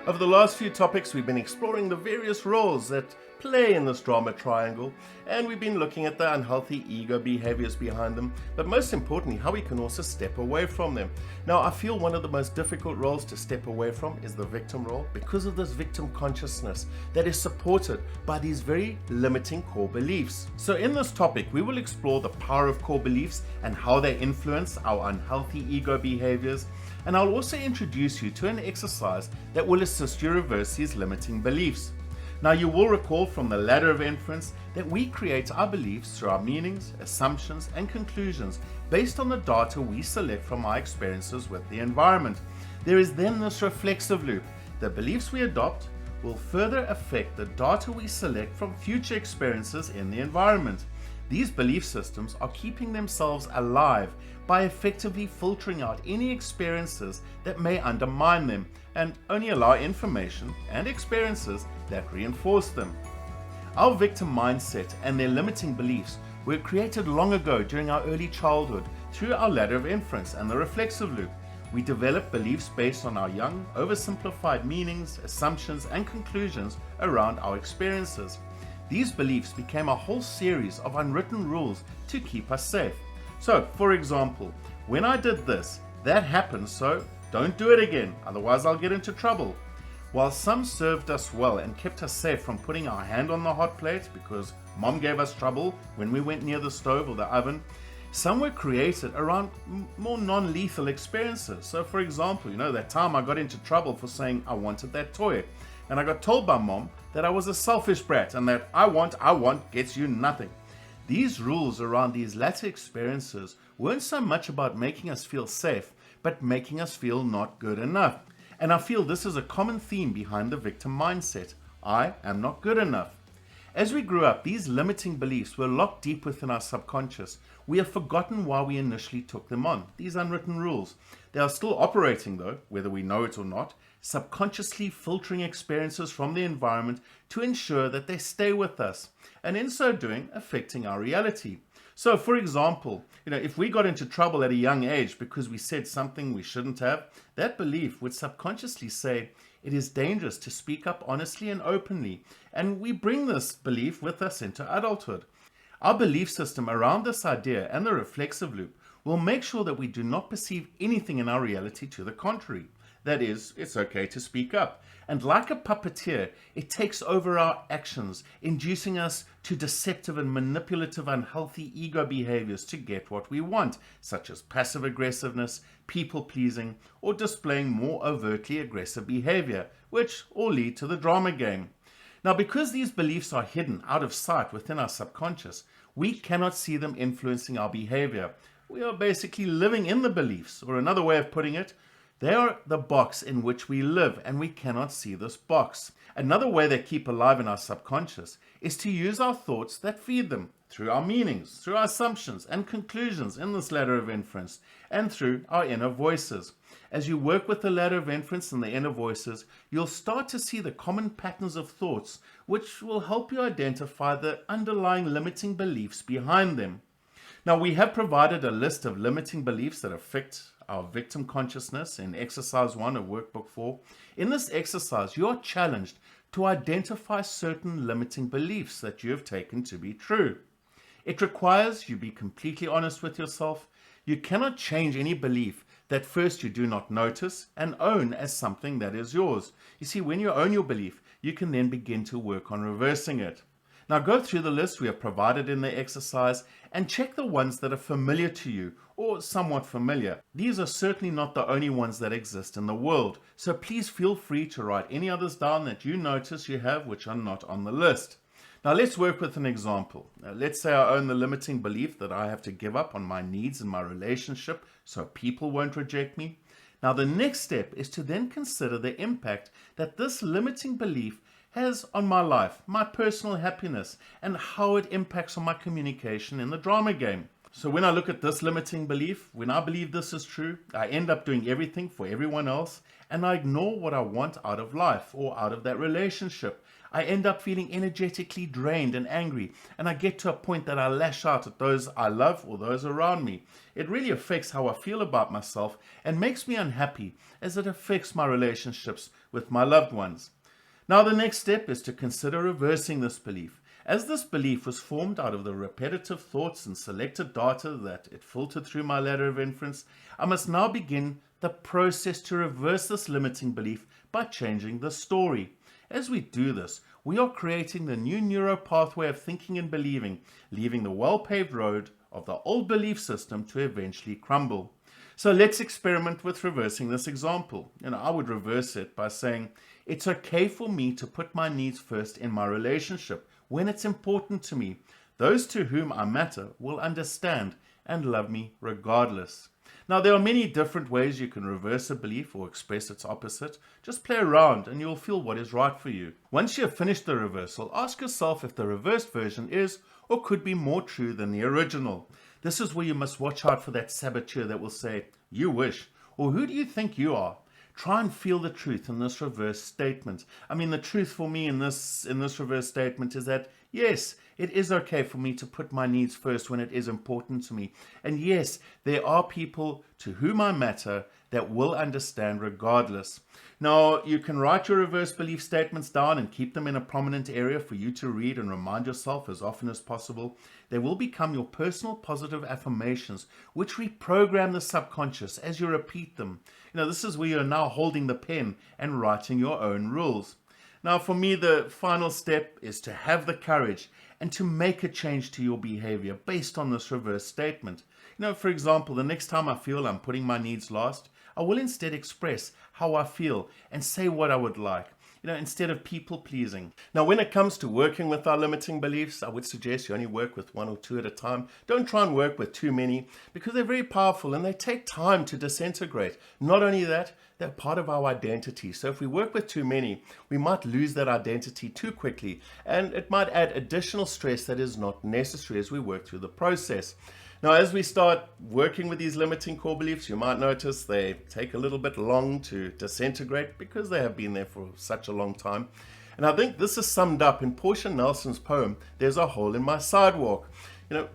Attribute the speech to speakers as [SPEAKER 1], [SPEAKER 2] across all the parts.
[SPEAKER 1] Over the last few topics, we've been exploring the various roles that play in this drama triangle, and we've been looking at the unhealthy ego behaviors behind them, but most importantly, how we can also step away from them. Now, I feel one of the most difficult roles to step away from is the victim role because of this victim consciousness that is supported by these very limiting core beliefs. So in this topic, we will explore the power of core beliefs and how they influence our unhealthy ego behaviors. And I'll also introduce you to an exercise that will assist you reverse these limiting beliefs. Now, you will recall from the ladder of inference that we create our beliefs through our meanings, assumptions, and conclusions based on the data we select from our experiences with the environment. There is then this reflexive loop. The beliefs we adopt will further affect the data we select from future experiences in the environment. These belief systems are keeping themselves alive by effectively filtering out any experiences that may undermine them and only allow information and experiences that reinforce them. Our victim mindset and their limiting beliefs were created long ago during our early childhood through our ladder of inference and the reflexive loop. We develop beliefs based on our young, oversimplified meanings, assumptions, and conclusions around our experiences. These beliefs became a whole series of unwritten rules to keep us safe. So, for example, when I did this, that happened, so don't do it again, otherwise I'll get into trouble. While some served us well and kept us safe from putting our hand on the hot plate because mom gave us trouble when we went near the stove or the oven, some were created around more non-lethal experiences. So, for example, that time I got into trouble for saying I wanted that toy. And I got told by mom that I was a selfish brat and that I want gets you nothing. These rules around these latter experiences weren't so much about making us feel safe, but making us feel not good enough. And I feel this is a common theme behind the victim mindset. I am not good enough. As we grew up, these limiting beliefs were locked deep within our subconscious. We have forgotten why we initially took them on, these unwritten rules. They are still operating though, whether we know it or not, subconsciously filtering experiences from the environment to ensure that they stay with us, and in so doing, affecting our reality. So, for example, if we got into trouble at a young age because we said something we shouldn't have, that belief would subconsciously say, it is dangerous to speak up honestly and openly, and we bring this belief with us into adulthood. Our belief system around this idea and the reflexive loop will make sure that we do not perceive anything in our reality to the contrary. That is, it's okay to speak up. And like a puppeteer, it takes over our actions, inducing us to deceptive and manipulative unhealthy ego behaviors to get what we want, such as passive aggressiveness, people-pleasing, or displaying more overtly aggressive behavior, which all lead to the drama game. Now, because these beliefs are hidden out of sight within our subconscious, we cannot see them influencing our behavior. We are basically living in the beliefs, or another way of putting it, they are the box in which we live, and we cannot see this box. Another way they keep alive in our subconscious is to use our thoughts that feed them, through our meanings, through our assumptions and conclusions in this ladder of inference, and through our inner voices. As you work with the ladder of inference and the inner voices, you'll start to see the common patterns of thoughts, which will help you identify the underlying limiting beliefs behind them. Now, we have provided a list of limiting beliefs that affect our victim consciousness in exercise 1 of workbook 4. In this exercise, you are challenged to identify certain limiting beliefs that you have taken to be true. It requires you be completely honest with yourself. You cannot change any belief that first you do not notice and own as something that is yours. You see, when you own your belief, you can then begin to work on reversing it. Now go through the list we have provided in the exercise and check the ones that are familiar to you or somewhat familiar. These are certainly not the only ones that exist in the world, so please feel free to write any others down that you notice you have which are not on the list. Now let's work with an example. Let's say I own the limiting belief that I have to give up on my needs in my relationship so people won't reject me. Now the next step is to then consider the impact that this limiting belief has on my life, my personal happiness, and how it impacts on my communication in the drama game. So when I look at this limiting belief, when I believe this is true, I end up doing everything for everyone else, and I ignore what I want out of life or out of that relationship. I end up feeling energetically drained and angry, and I get to a point that I lash out at those I love or those around me. It really affects how I feel about myself and makes me unhappy, as it affects my relationships with my loved ones. Now, the next step is to consider reversing this belief. As this belief was formed out of the repetitive thoughts and selected data that it filtered through my ladder of inference, I must now begin the process to reverse this limiting belief by changing the story. As we do this, we are creating the new neural pathway of thinking and believing, leaving the well-paved road of the old belief system to eventually crumble. So let's experiment with reversing this example. I would reverse it by saying, it's okay for me to put my needs first in my relationship when it's important to me. Those to whom I matter will understand and love me regardless. Now, there are many different ways you can reverse a belief or express its opposite. Just play around and you'll feel what is right for you. Once you have finished the reversal, ask yourself if the reversed version is or could be more true than the original. This is where you must watch out for that saboteur that will say, "You wish," or "Who do you think you are?" Try and feel the truth in this reverse statement. The truth for me in this reverse statement is that, yes, it is okay for me to put my needs first when it is important to me. And yes, there are people to whom I matter that will understand regardless. Now, you can write your reverse belief statements down and keep them in a prominent area for you to read and remind yourself as often as possible. They will become your personal positive affirmations, which reprogram the subconscious as you repeat them. This is where you're now holding the pen and writing your own rules. Now, for me, the final step is to have the courage and to make a change to your behavior based on this reverse statement. For example, the next time I feel I'm putting my needs last, I will instead express how I feel and say what I would like, instead of people pleasing. Now, when it comes to working with our limiting beliefs, I would suggest you only work with one or two at a time. Don't try and work with too many because they're very powerful and they take time to disintegrate. Not only that, they're part of our identity. So if we work with too many, we might lose that identity too quickly, and it might add additional stress that is not necessary as we work through the process. Now, as we start working with these limiting core beliefs, you might notice they take a little bit long to disintegrate because they have been there for such a long time. And I think this is summed up in Portia Nelson's poem, "There's a Hole in My Sidewalk."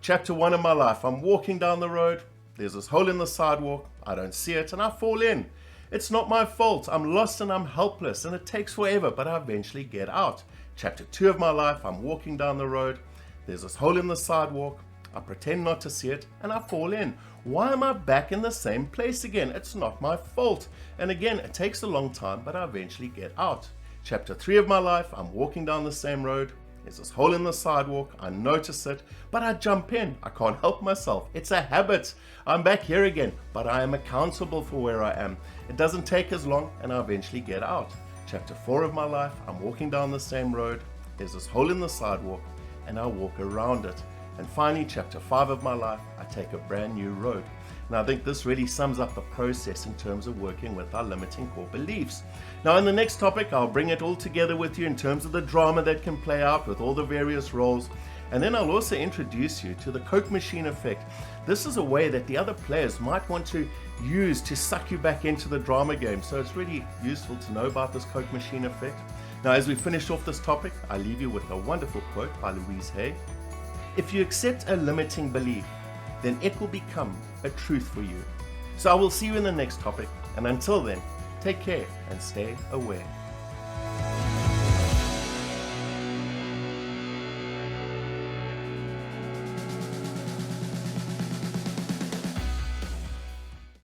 [SPEAKER 1] Chapter 1 of my life, I'm walking down the road, there's this hole in the sidewalk, I don't see it, and I fall in. It's not my fault, I'm lost and I'm helpless, and it takes forever, but I eventually get out. Chapter 2 of my life, I'm walking down the road, there's this hole in the sidewalk, I pretend not to see it, and I fall in. Why am I back in the same place again? It's not my fault. And again, it takes a long time, but I eventually get out. Chapter 3 of my life, I'm walking down the same road. There's this hole in the sidewalk. I notice it, but I jump in. I can't help myself. It's a habit. I'm back here again, but I am accountable for where I am. It doesn't take as long, and I eventually get out. Chapter 4 of my life, I'm walking down the same road. There's this hole in the sidewalk, and I walk around it. And finally, chapter 5 of my life, I take a brand new road. And I think this really sums up the process in terms of working with our limiting core beliefs. Now, in the next topic, I'll bring it all together with you in terms of the drama that can play out with all the various roles. And then I'll also introduce you to the Coke machine effect. This is a way that the other players might want to use to suck you back into the drama game. So it's really useful to know about this Coke machine effect. Now, as we finish off this topic, I leave you with a wonderful quote by Louise Hay. "If you accept a limiting belief, then it will become a truth for you." So I will see you in the next topic, and until then, take care and stay aware.